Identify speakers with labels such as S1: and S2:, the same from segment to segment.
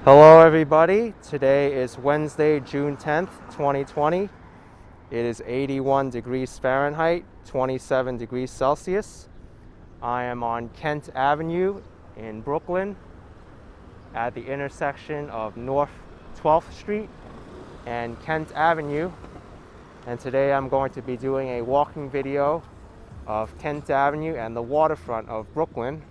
S1: Hello everybody, today is Wednesday, June 10th, 2020. It is 81 degrees Fahrenheit, 27 degrees Celsius. I am on Kent Avenue in Brooklyn at the intersection of North 12th Street and Kent Avenue. And today I'm going to be doing a walking video of Kent Avenue and the waterfront of Brooklyn.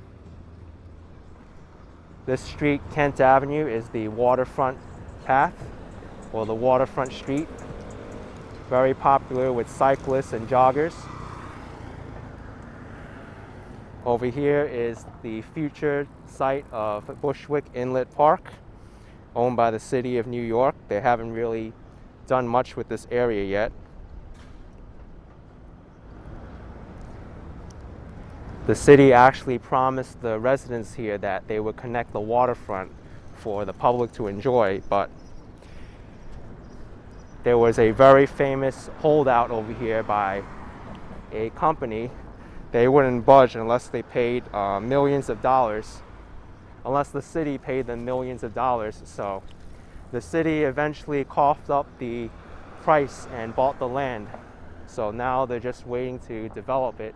S1: This street, Kent Avenue, is the waterfront path, or the waterfront street. Very popular with cyclists and joggers. Over here is the future site of Bushwick Inlet Park, owned by the city of New York. They haven't really done much with this area yet. The city actually promised the residents here that they would connect the waterfront for the public to enjoy, but there was a very famous holdout over here by a company. They wouldn't budge unless they paid millions of dollars, unless the city paid them millions of dollars. So the city eventually coughed up the price and bought the land. So now they're just waiting to develop it.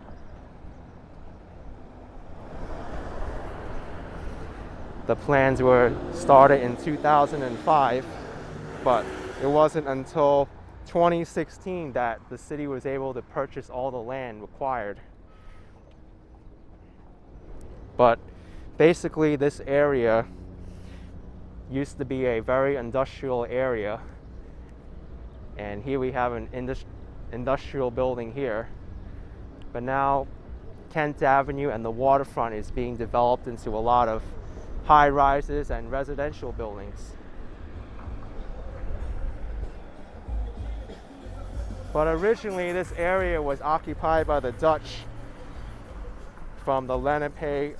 S1: The plans were started in 2005, but it wasn't until 2016 that the city was able to purchase all the land required. But basically this area used to be a very industrial area, and here we have an industrial building here. But now Kent Avenue and the waterfront is being developed into a lot of high-rises and residential buildings. But originally this area was occupied by the Dutch from the Lenape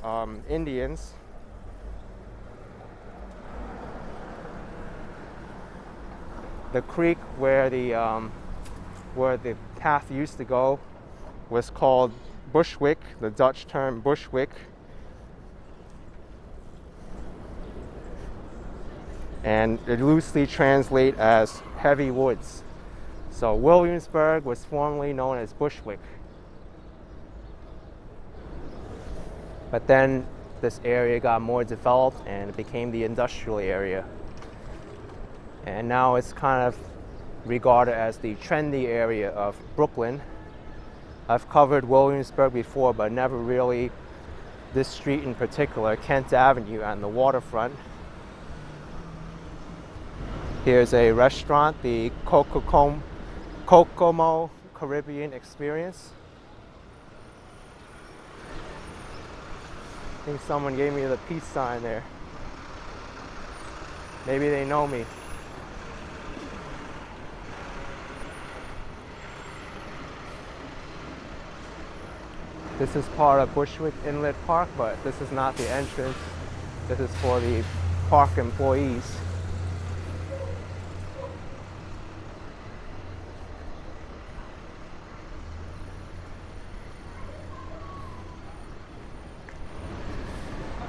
S1: Indians. The creek where the path used to go was called Bushwick, the Dutch term Bushwick. And it loosely translates as heavy woods. So Williamsburg was formerly known as Bushwick. But then this area got more developed and it became the industrial area. And now it's kind of regarded as the trendy area of Brooklyn. I've covered Williamsburg before, but never really this street in particular, Kent Avenue and the waterfront. Here's a restaurant, the Kokomo Caribbean Experience. I think someone gave me the peace sign there. Maybe they know me. This is part of Bushwick Inlet Park, but this is not the entrance. This is for the park employees.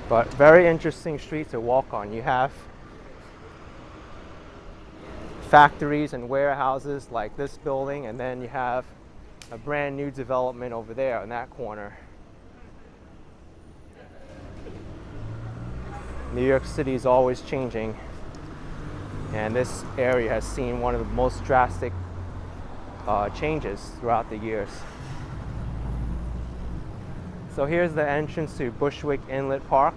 S1: But very interesting street to walk on. You have factories and warehouses like this building, and then you have a brand new development over there in that corner. New York City is always changing, and this area has seen one of the most drastic changes throughout the years. So here's the entrance to Bushwick Inlet Park.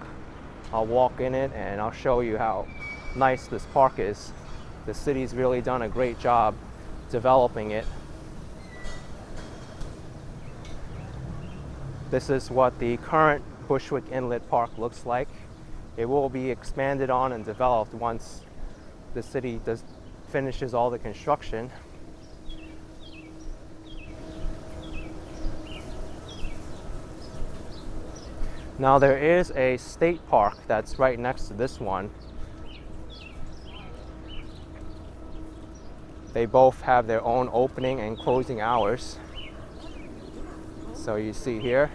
S1: I'll walk in it and I'll show you how nice this park is. The city's really done a great job developing it. This is what the current Bushwick Inlet Park looks like. It will be expanded on and developed once the city finishes all the construction. Now there is a state park that's right next to this one. They both have their own opening and closing hours. So you see here,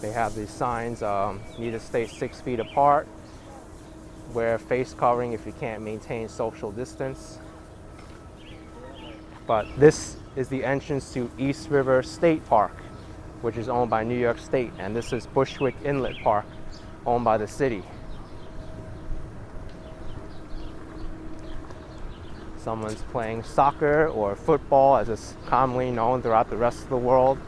S1: They have these signs, need to stay 6 feet apart, wear face covering if you can't maintain social distance. But this is the entrance to East River State Park, which is owned by New York State, and this is Bushwick Inlet Park, owned by the city. Someone's playing soccer or football, as it's commonly known throughout the rest of the world.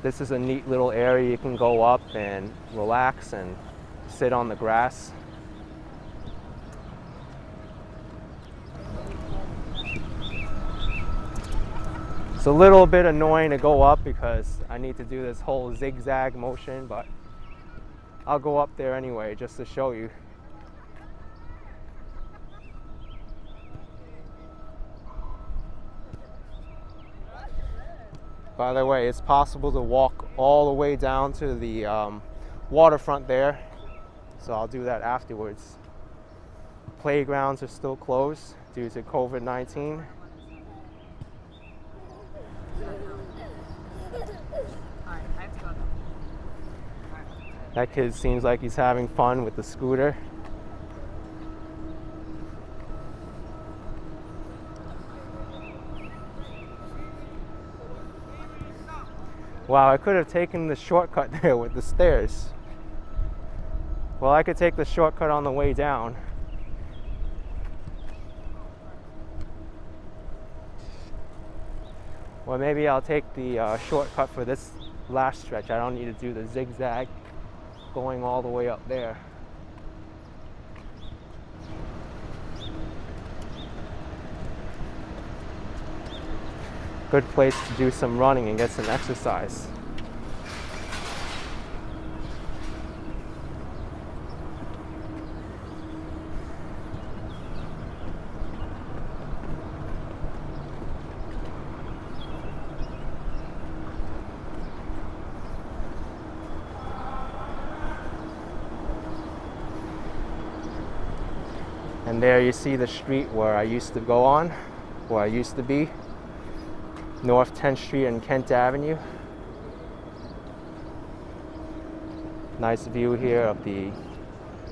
S1: This is a neat little area you can go up and relax and sit on the grass. It's a little bit annoying to go up because I need to do this whole zigzag motion, but I'll go up there anyway just to show you. By the way, it's possible to walk all the way down to the waterfront there, so I'll do that afterwards. Playgrounds are still closed due to COVID-19. That kid seems like he's having fun with the scooter. Wow, I could have taken the shortcut there with the stairs. Well, I could take the shortcut on the way down. Well, maybe I'll take the shortcut for this last stretch. I don't need to do the zigzag going all the way up there. Good place to do some running and get some exercise. And there you see the street where I used to go on, where I used to be. North 10th Street and Kent Avenue. Nice view here of the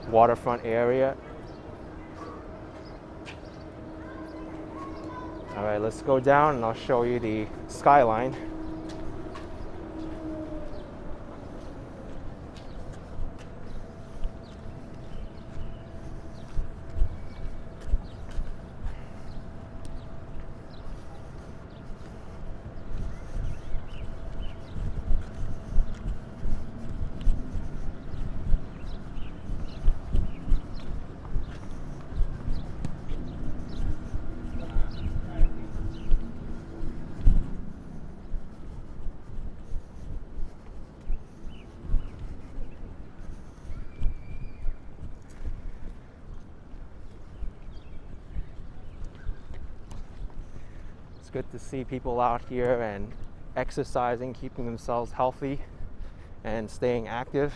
S1: waterfront area. All right, let's go down and I'll show you the skyline. It's good to see people out here and exercising, keeping themselves healthy and staying active.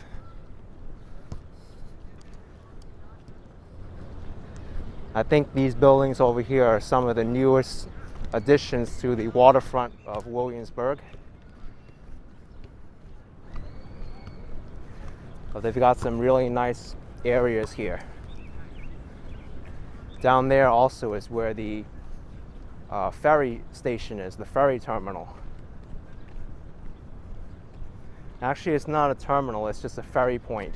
S1: I think these buildings over here are some of the newest additions to the waterfront of Williamsburg. But they've got some really nice areas here. Down there also is where the ferry station is, the ferry terminal. Actually, it's not a terminal, it's just a ferry point.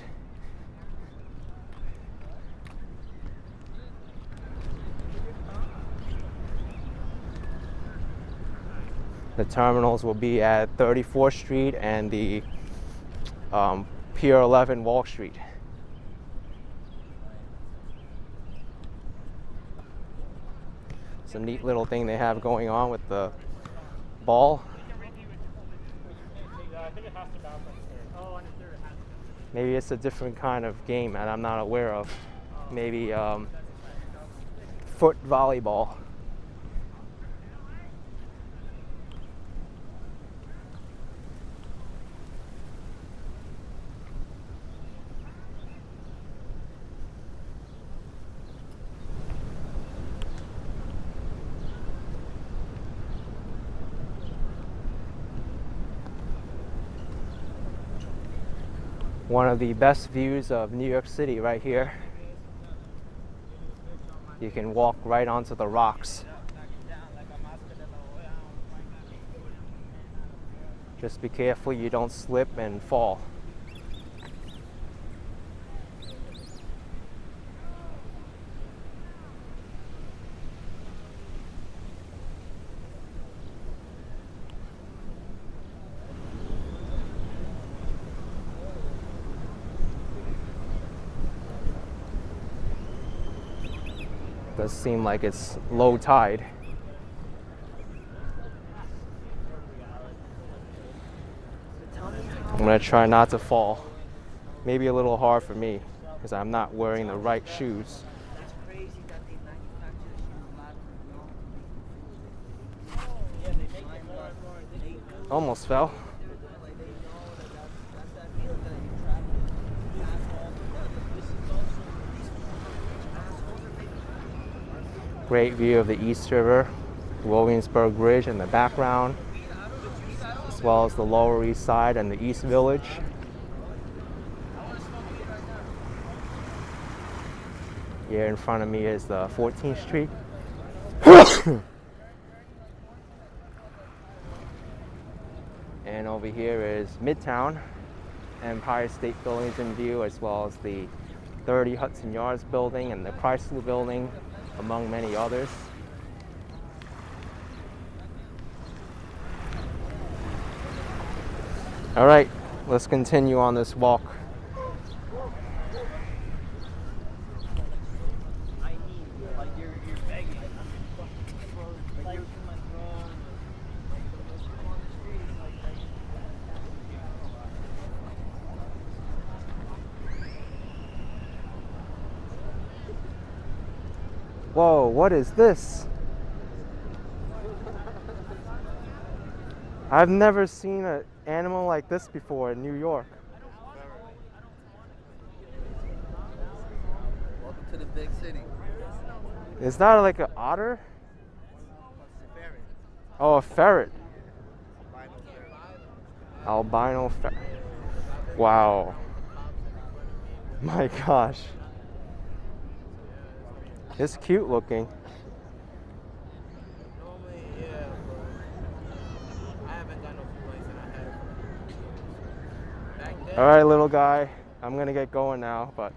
S1: The terminals will be at 34th Street and the Pier 11 Wall Street. It's a neat little thing they have going on with the ball. Maybe it's a different kind of game that I'm not aware of. Maybe foot volleyball. One of the best views of New York City right here. You can walk right onto the rocks. Just be careful you don't slip and fall. Does seem like it's low tide. I'm gonna try not to fall. Maybe a little hard for me because I'm not wearing the right shoes. Almost fell. Great view of the East River, Williamsburg Bridge in the background, as well as the Lower East Side and the East Village. Here in front of me is the 14th Street. And over here is Midtown, Empire State Building's in view, as well as the 30 Hudson Yards building and the Chrysler building, among many others. All right, let's continue on this walk. Whoa, what is this? I've never seen an animal like this before in New York.
S2: Welcome to the big city.
S1: Is that like an otter?
S2: Ferret.
S1: Oh, a ferret.
S2: Albino ferret.
S1: Albino ferret. Wow. My gosh. It's cute looking.
S2: Normally, yeah, but I haven't got no flights and I had back then.
S1: All right, little guy. I'm gonna get going now, but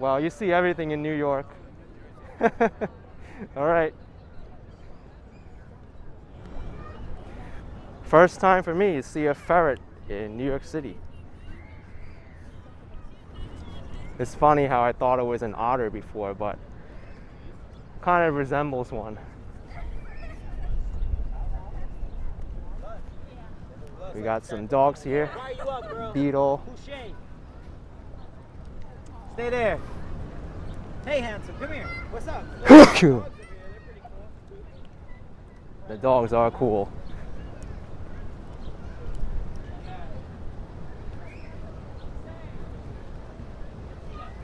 S1: well, you see everything in New York. All right. First time for me to see a ferret in New York City. It's funny how I thought it was an otter before, but kind of resembles one. We got some dogs here. Beetle.
S3: Stay there. Hey, handsome, come here. What's up?
S1: The dogs are cool.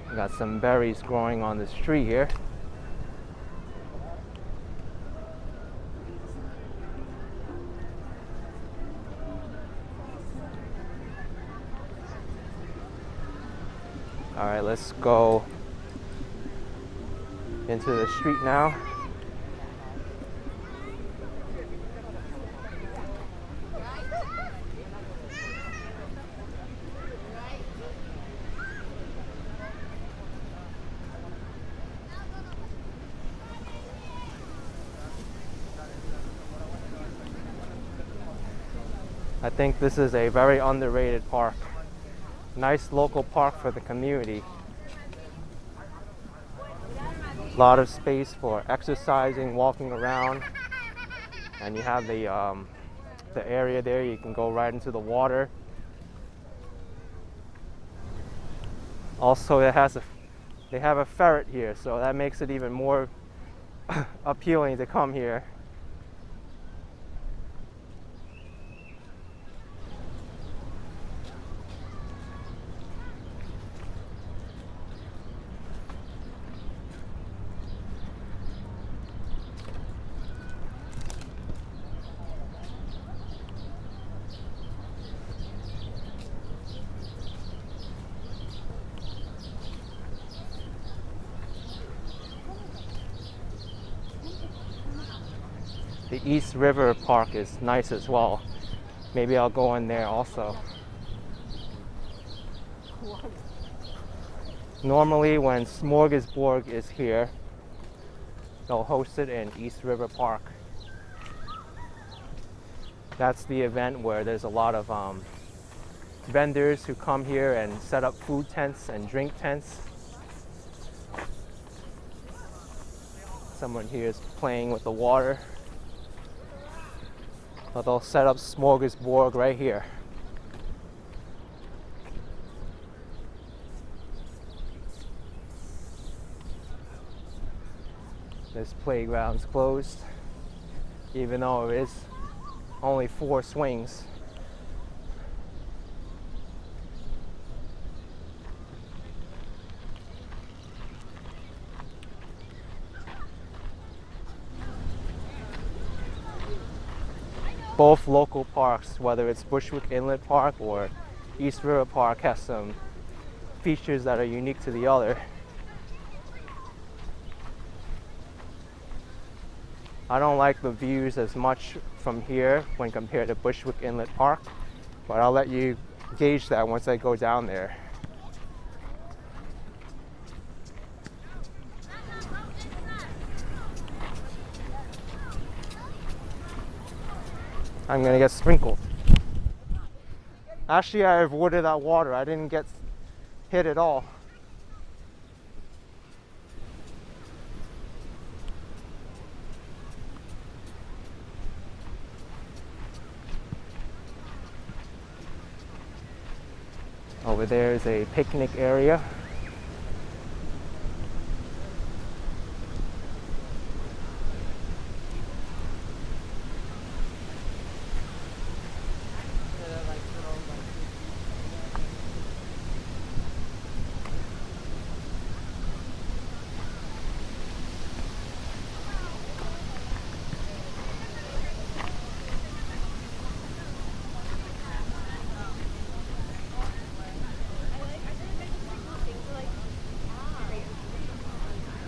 S1: We got some berries growing on this tree here. All right, let's go into the street now. I think this is a very underrated park. Nice local park for the community. A lot of space for exercising, walking around, and you have the area there. You can go right into the water. Also, they have a ferret here, so that makes it even more appealing to come here. The East River Park is nice as well. Maybe I'll go in there also. Normally when Smorgasburg is here, they'll host it in East River Park. That's the event where there's a lot of vendors who come here and set up food tents and drink tents. Someone here is playing with the water. But they'll set up Smorgasburg right here. This playground's closed, even though it is only 4 swings. Both local parks, whether it's Bushwick Inlet Park or East River Park, has some features that are unique to the other. I don't like the views as much from here when compared to Bushwick Inlet Park, but I'll let you gauge that once I go down there. I'm gonna get sprinkled. Actually, I avoided that water. I didn't get hit at all. Over there is a picnic area.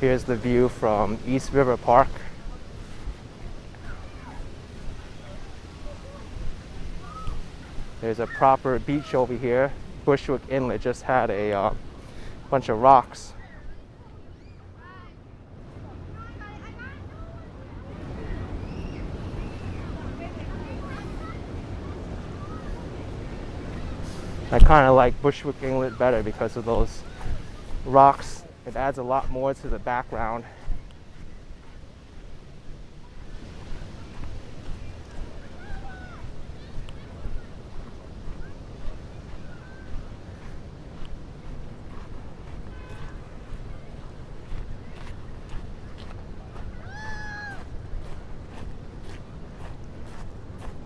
S1: Here's the view from East River Park. There's a proper beach over here. Bushwick Inlet just had a bunch of rocks. I kind of like Bushwick Inlet better because of those rocks. It adds a lot more to the background.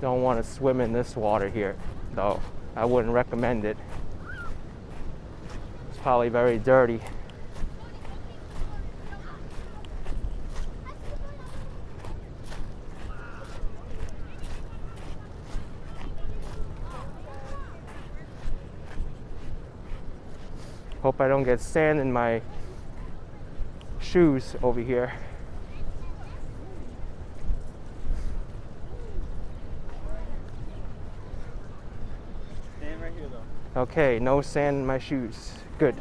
S1: Don't want to swim in this water here, though. I wouldn't recommend it. It's probably very dirty. Hope I don't get sand in my shoes over here.
S3: Stand right here though.
S1: Okay, no sand in my shoes. Good.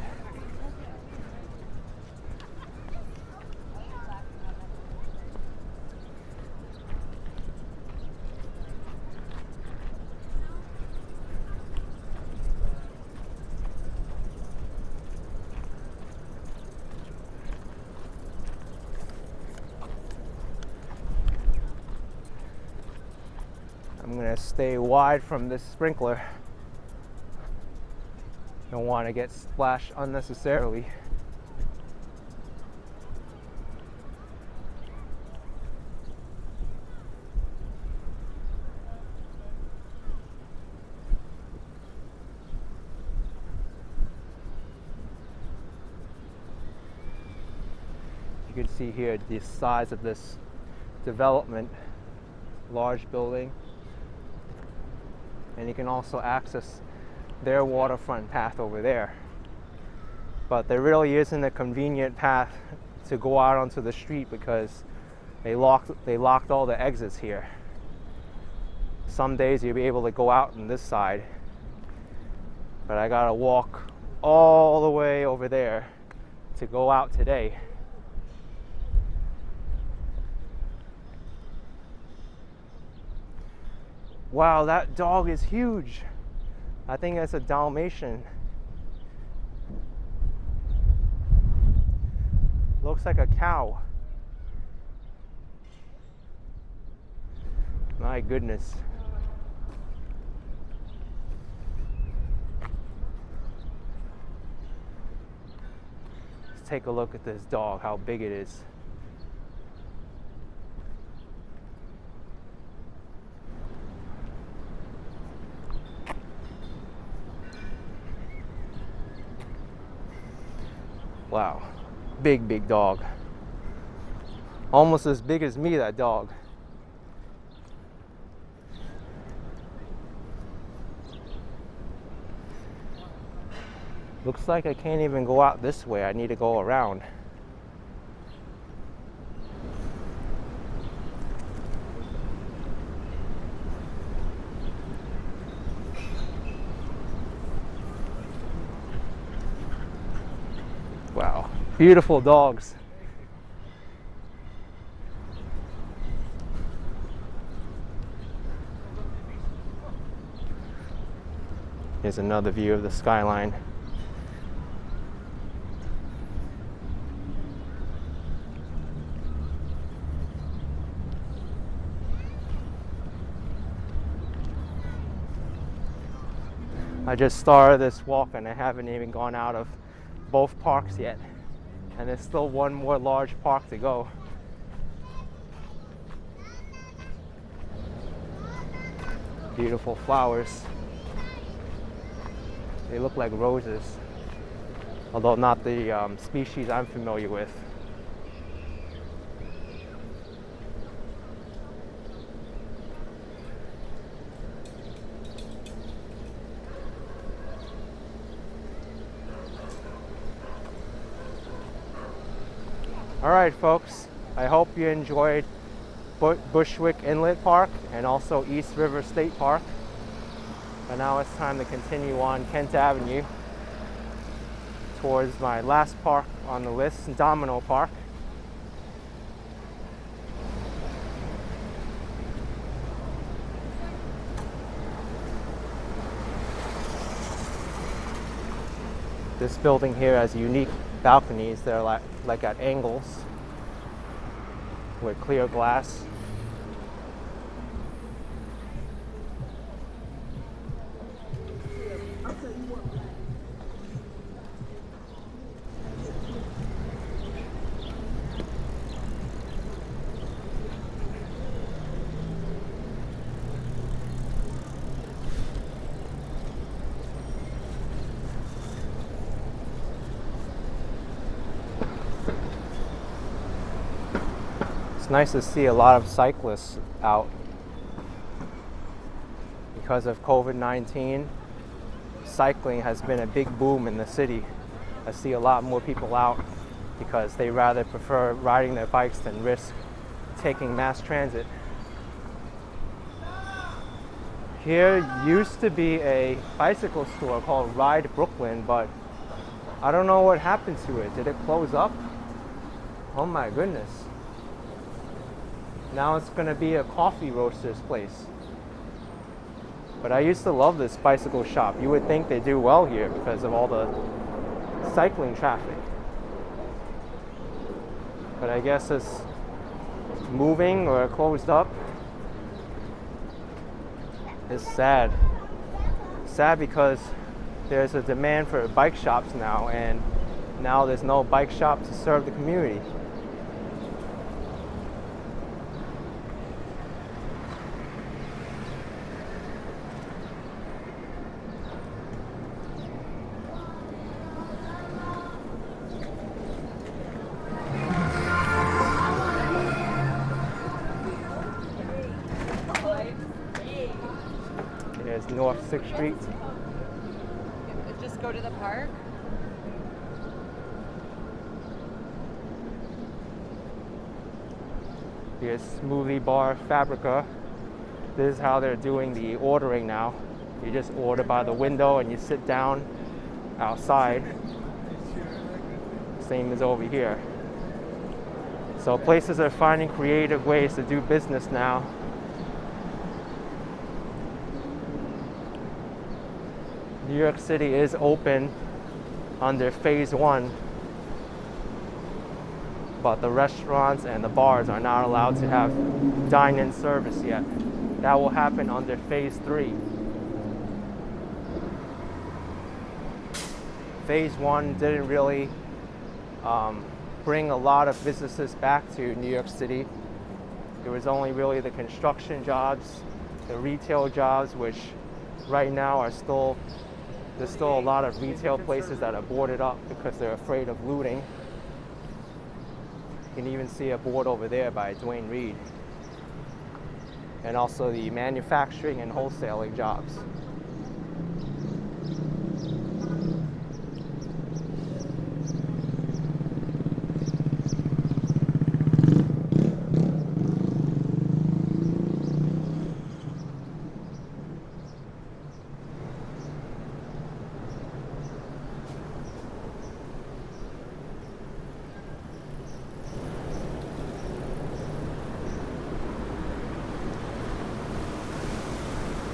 S1: I'm gonna stay wide from this sprinkler. Don't want to get splashed unnecessarily. You can see here the size of this development, large building. And you can also access their waterfront path over there. But there really isn't a convenient path to go out onto the street because They locked all the exits here. Some days you'll be able to go out on this side, but I gotta walk all the way over there to go out today. Wow, that dog is huge. I think that's a Dalmatian. Looks like a cow. My goodness. Let's take a look at this dog, how big it is. Wow, big dog. Almost as big as me, that dog. Looks like I can't even go out this way. I need to go around. Wow, beautiful dogs. Here's another view of the skyline. I just started this walk and I haven't even gone out of both parks yet. And there's still one more large park to go. Beautiful flowers. They look like roses, although not the species I'm familiar with. All right, folks, I hope you enjoyed Bushwick Inlet Park and also East River State Park. And now it's time to continue on Kent Avenue towards my last park on the list, Domino Park. This building here has unique balconies. They're like at angles with clear glass. It's nice to see a lot of cyclists out. Because of COVID-19, cycling has been a big boom in the city. I see a lot more people out because they rather prefer riding their bikes than risk taking mass transit. Here used to be a bicycle store called Ride Brooklyn, but I don't know what happened to it. Did it close up? Oh my goodness. Now it's going to be a coffee roaster's place. But I used to love this bicycle shop. You would think they do well here because of all the cycling traffic. But I guess it's moving or closed up. It's sad. Sad because there's a demand for bike shops now, and now there's no bike shop to serve the community. There's North 6th Street.
S4: Just go to the park?
S1: Here's Smoothie Bar Fabrica. This is how they're doing the ordering now. You just order by the window and you sit down outside. Same as over here. So places are finding creative ways to do business now. New York City is open under phase 1, but the restaurants and the bars are not allowed to have dine-in service yet. That will happen under phase 3. Phase 1 didn't really bring a lot of businesses back to New York City. It was only really the construction jobs, the retail jobs, which right now are there's still a lot of retail places that are boarded up because they're afraid of looting. You can even see a board over there by Dwayne Reed. And also the manufacturing and wholesaling jobs.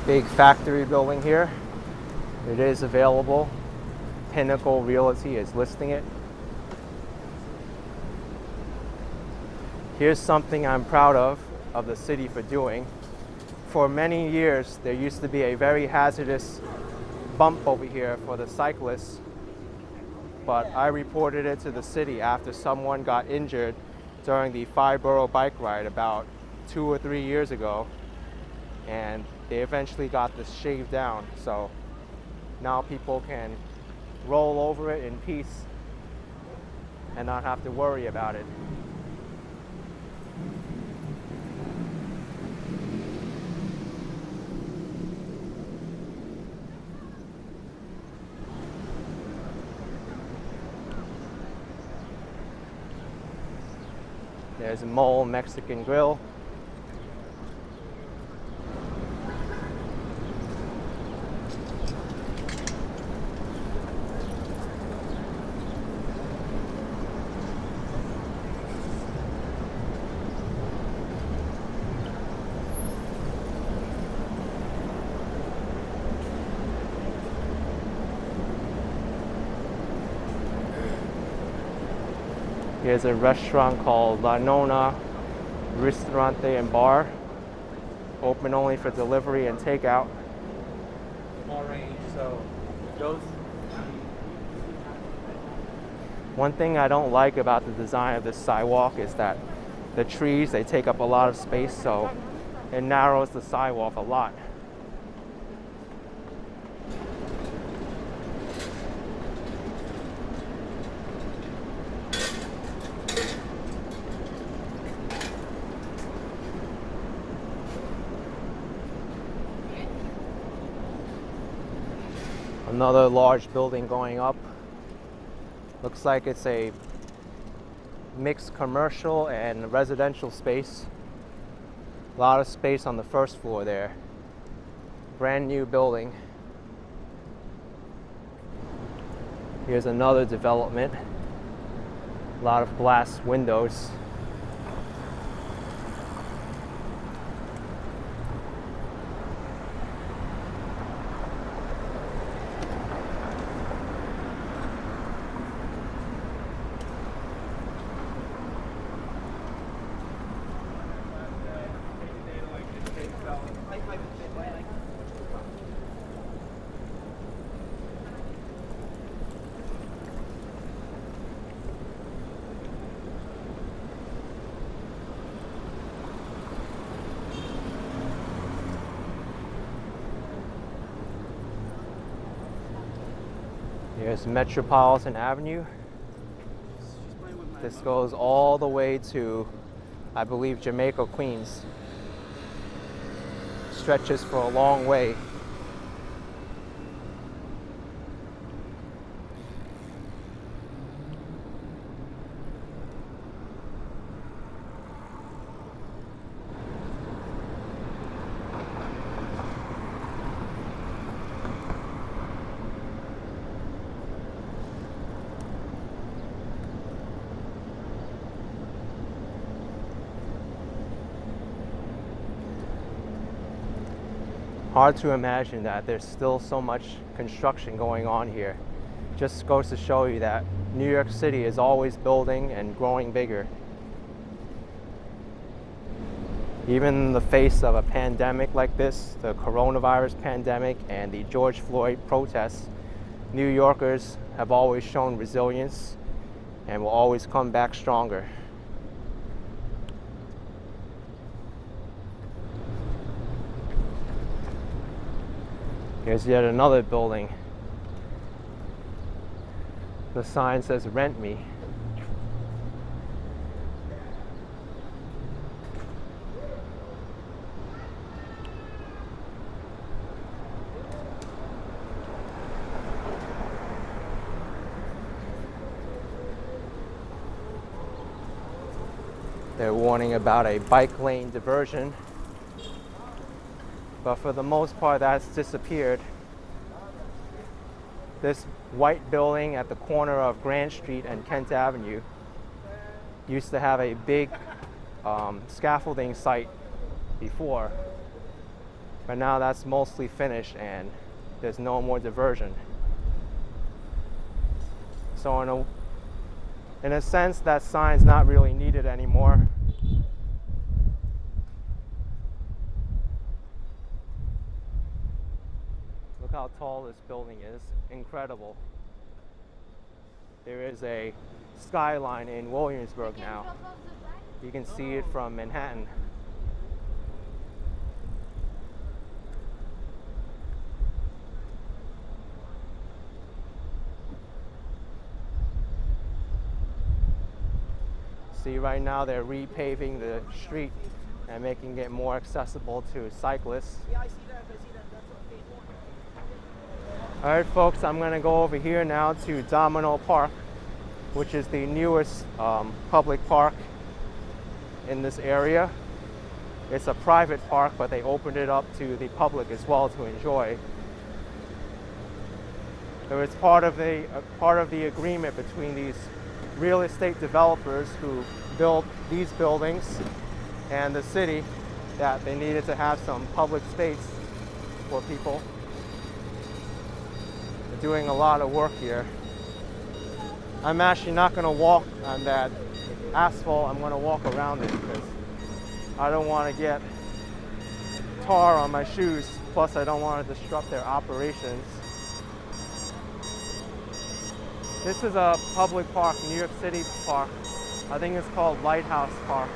S1: Big factory building here. It is available. Pinnacle Realty is listing it. Here's something I'm proud of the city for doing. For many years, there used to be a very hazardous bump over here for the cyclists, but I reported it to the city after someone got injured during the 5-borough bike ride about 2 or 3 years ago, and they eventually got this shaved down, so now people can roll over it in peace and not have to worry about it. There's a Mole Mexican Grill. Here's a restaurant called ⁴ and Bar, open only for delivery and takeout.
S2: Small range, so those.
S1: One thing I don't like about the design of this sidewalk is that the trees, they take up a lot of space, so it narrows the sidewalk a lot. Another large building going up. Looks like it's a mixed commercial and residential space. A lot of space on the first floor there. Brand new building. Here's another development. A lot of glass windows. Here's Metropolitan Avenue. This goes all the way to, I believe, Jamaica, Queens. Stretches for a long way. Hard to imagine that there's still so much construction going on here. Just goes to show you that New York City is always building and growing bigger. Even in the face of a pandemic like this, the coronavirus pandemic and the George Floyd protests, New Yorkers have always shown resilience and will always come back stronger. Here's yet another building. The sign says "Rent Me." They're warning about a bike lane diversion, but for the most part that's disappeared. This white building at the corner of Grand Street and Kent Avenue used to have a big scaffolding site before, but now that's mostly finished and there's no more diversion. So in a sense, that sign's not really needed anymore. Look how tall this building is. Incredible. There is a skyline in Williamsburg now. You can see it from Manhattan. See, right now they're repaving the street and making it more accessible to cyclists.
S3: Yeah, I see that. That's what phase one.
S1: All right, folks, I'm gonna go over here now to Domino Park, which is the newest public park in this area. It's a private park, but they opened it up to the public as well to enjoy. It was part of the agreement between these real estate developers who built these buildings and the city that they needed to have some public space for people. They're doing a lot of work here. I'm actually not going to walk on that asphalt. I'm going to walk around it because I don't want to get tar on my shoes. Plus, I don't want to disrupt their operations. This is a public park, New York City park. I think it's called Lighthouse Park.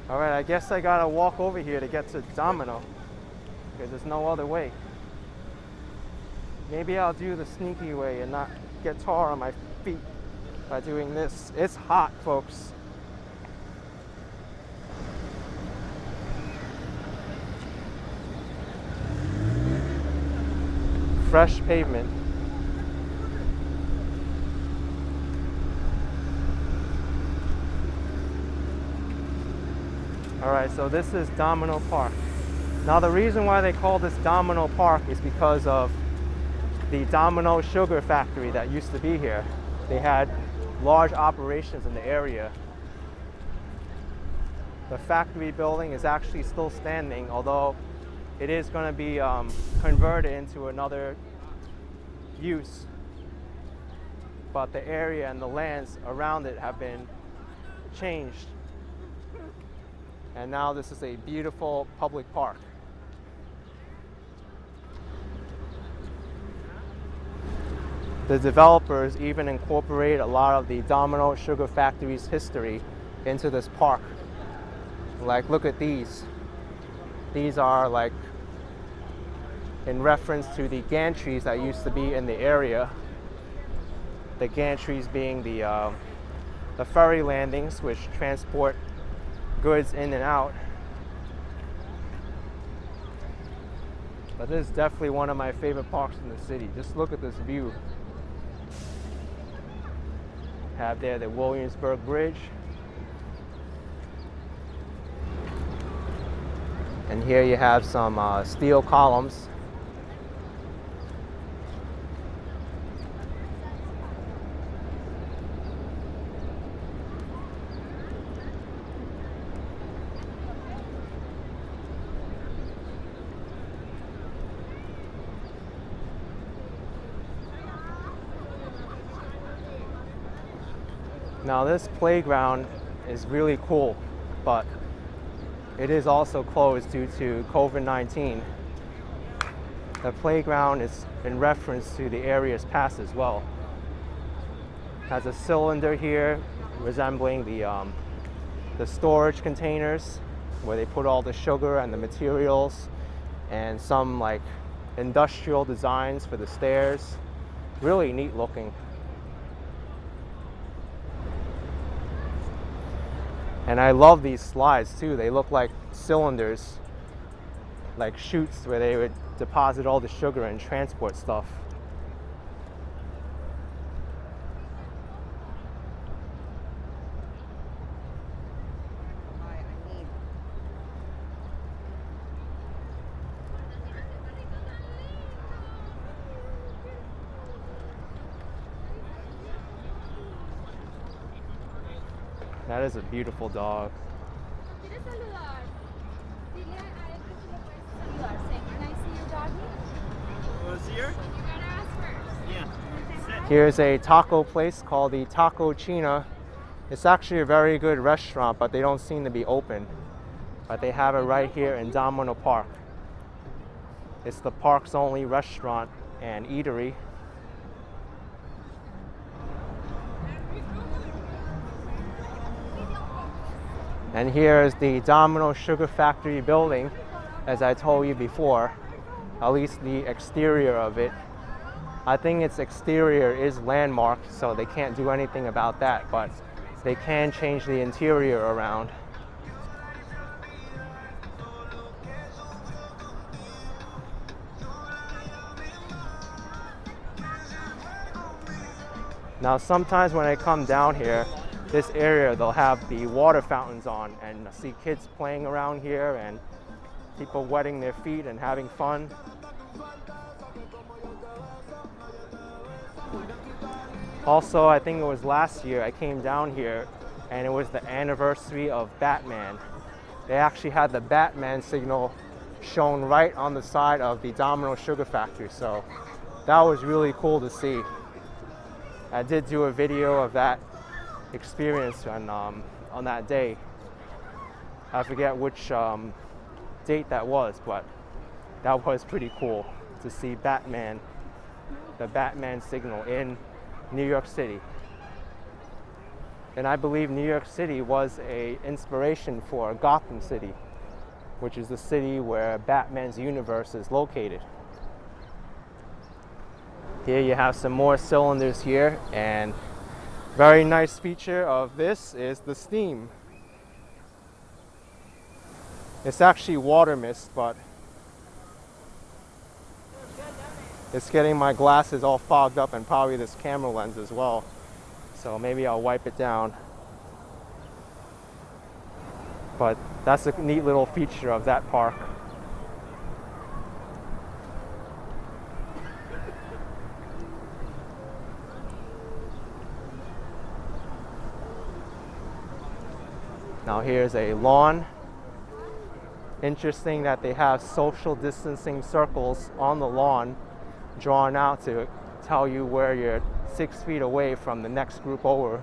S1: All right, I guess I gotta walk over here to get to Domino because there's no other way. Maybe I'll do the sneaky way and not get tar on my feet by doing this. It's hot, folks. Fresh pavement. All right, so this is Domino Park. Now the reason why they call this Domino Park is because of the Domino sugar factory that used to be here. They had large operations in the area. The factory building is actually still standing, although it is going to be converted into another use. But the area and the lands around it have been changed. And now this is a beautiful public park. The developers even incorporate a lot of the Domino Sugar Factory's history into this park. Like, look at these. These are like in reference to the gantries that used to be in the area. The gantries being the ferry landings, which transport goods in and out. But this is definitely one of my favorite parks in the city. Just look at this view. Have there the Williamsburg Bridge. And here you have some steel columns. Now this playground is really cool, but it is also closed due to COVID-19. The playground is in reference to the area's past as well. It has a cylinder here resembling the storage containers where they put all the sugar and the materials, and some like industrial designs for the stairs. Really neat looking. And I love these slides too. They look like cylinders, like chutes where they would deposit all the sugar and transport stuff. That is a beautiful dog.
S5: ¿Quieres saludar? Dile a él que tú lo puedes saludar. Say, can I see your doggy?
S3: Was here?
S5: You gotta ask first.
S3: Yeah.
S1: Here's a taco place called the Taco China. It's actually a very good restaurant, but they don't seem to be open. But they have it right here in Domino Park. It's the park's only restaurant and eatery. And here is the Domino Sugar Factory building, as I told you before, at least the exterior of it. I think its exterior is landmarked, so they can't do anything about that, but they can change the interior around. Now sometimes when I come down here, this area, they'll have the water fountains on, and I see kids playing around here and people wetting their feet and having fun. Also, I think it was last year I came down here and it was the anniversary of Batman. They actually had the Batman signal shown right on the side of the Domino Sugar Factory, so that was really cool to see. I did do a video of that experience on that day. I forget which date that was, but that was pretty cool to see Batman, the Batman signal in New York City. And I believe New York City was an inspiration for Gotham City, which is the city where Batman's universe is located. Here you have some more cylinders here, and very nice feature of this is the steam. It's actually water mist, but it's getting my glasses all fogged up and probably this camera lens as well. So maybe I'll wipe it down. But that's a neat little feature of that park. Now here's a lawn. Interesting that they have social distancing circles on the lawn drawn out to tell you where you're 6 feet away from the next group over.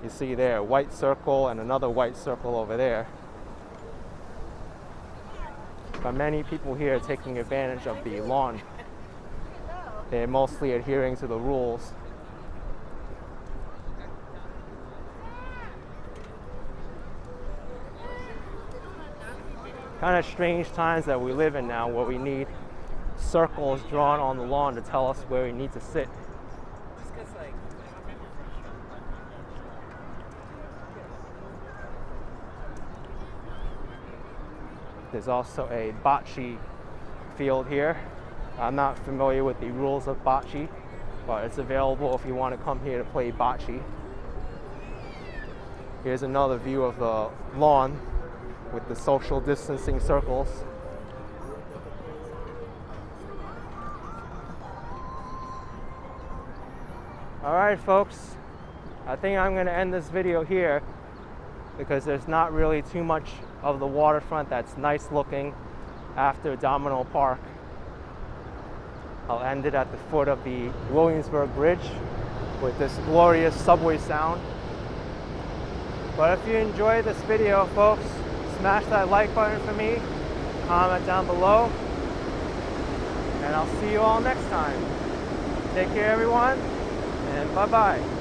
S1: You see there, white circle and another white circle over there. But many people here are taking advantage of the lawn. They're mostly adhering to the rules. Kind of strange times that we live in now, where we need circles drawn on the lawn to tell us where we need to sit. There's also a bocce field here. I'm not familiar with the rules of bocce, but it's available if you want to come here to play bocce. Here's another view of the lawn. with the social distancing circles. All right, folks, I think I'm going to end this video here because there's not really too much of the waterfront that's nice looking after Domino Park. I'll end it at the foot of the Williamsburg Bridge with this glorious subway sound. But if you enjoyed this video, folks, smash that like button for me, comment down below, and I'll see you all next time. Take care, everyone, and bye-bye.